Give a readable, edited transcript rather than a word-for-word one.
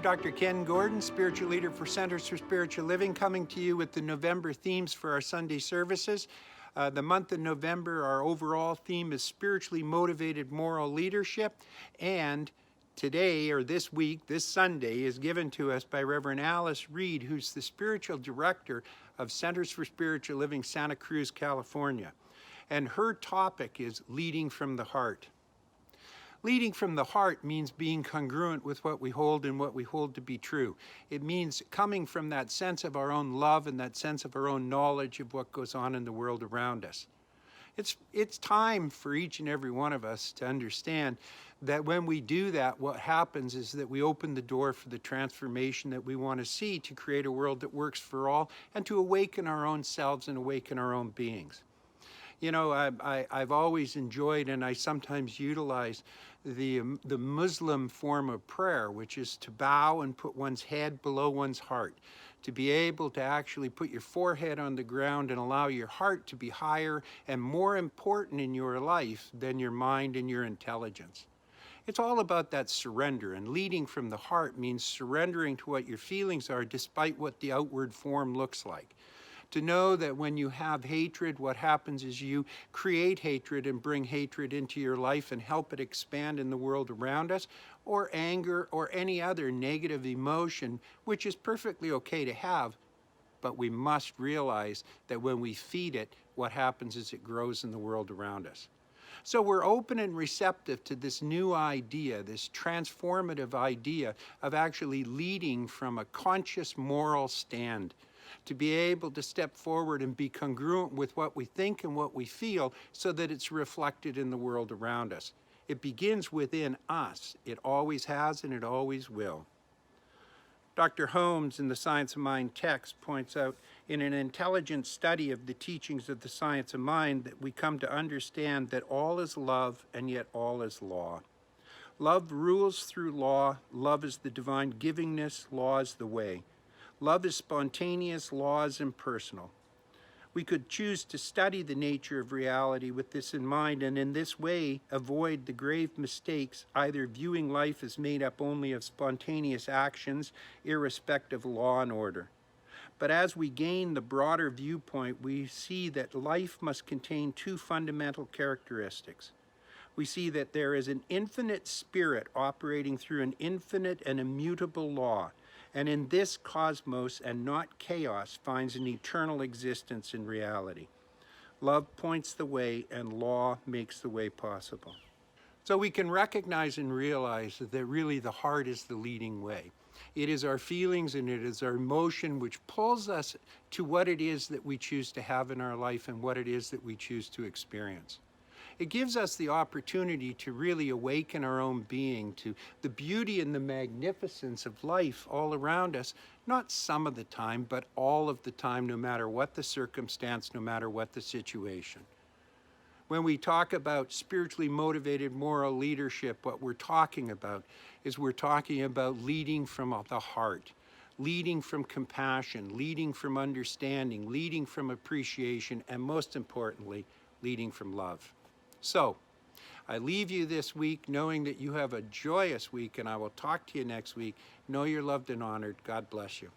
I'm Dr. Ken Gordon, spiritual leader for Centers for Spiritual Living, coming to you with the November themes for our Sunday services. The month of November, our overall theme is spiritually motivated moral leadership. And today, or this week, this Sunday, is given to us by Reverend Alice Reed, who's the spiritual director of Centers for Spiritual Living, Santa Cruz, California. And her topic is leading from the heart. Leading from the heart means being congruent with what we hold and what we hold to be true. It means coming from that sense of our own love and that sense of our own knowledge of what goes on in the world around us. It's time for each and every one of us to understand that when we do that, what happens is that we open the door for the transformation that we want to see to create a world that works for all and to awaken our own selves and awaken our own beings. You know, I've always enjoyed and I sometimes utilize the Muslim form of prayer, which is to bow and put one's head below one's heart, to be able to actually put your forehead on the ground and allow your heart to be higher and more important in your life than your mind and your intelligence. It's all about that surrender, and leading from the heart means surrendering to what your feelings are despite what the outward form looks like. To know that when you have hatred, what happens is you create hatred and bring hatred into your life and help it expand in the world around us, or anger or any other negative emotion, which is perfectly okay to have, but we must realize that when we feed it, what happens is it grows in the world around us. So we're open and receptive to this new idea, this transformative idea of actually leading from a conscious moral stand, to be able to step forward and be congruent with what we think and what we feel so that it's reflected in the world around us. It begins within us. It always has and it always will. Dr. Holmes in the Science of Mind text points out, in an intelligent study of the teachings of the science of mind, that we come to understand that all is love and yet all is law. Love rules through law. Love is the divine givingness. Law is the way. Love is spontaneous, law is impersonal. We could choose to study the nature of reality with this in mind, and in this way avoid the grave mistakes, either viewing life as made up only of spontaneous actions, irrespective of law and order. But as we gain the broader viewpoint, we see that life must contain two fundamental characteristics. We see that there is an infinite spirit operating through an infinite and immutable law, and in this cosmos and not chaos finds an eternal existence in reality. Love points the way and law makes the way possible. So we can recognize and realize that really the heart is the leading way. It is our feelings and it is our emotion which pulls us to what it is that we choose to have in our life and what it is that we choose to experience. It gives us the opportunity to really awaken our own being to the beauty and the magnificence of life all around us, not some of the time, but all of the time, no matter what the circumstance, no matter what the situation. When we talk about spiritually motivated moral leadership, what we're talking about is we're talking about leading from the heart, leading from compassion, leading from understanding, leading from appreciation, and most importantly, leading from love. So, I leave you this week knowing that you have a joyous week, and I will talk to you next week. Know you're loved and honored. God bless you.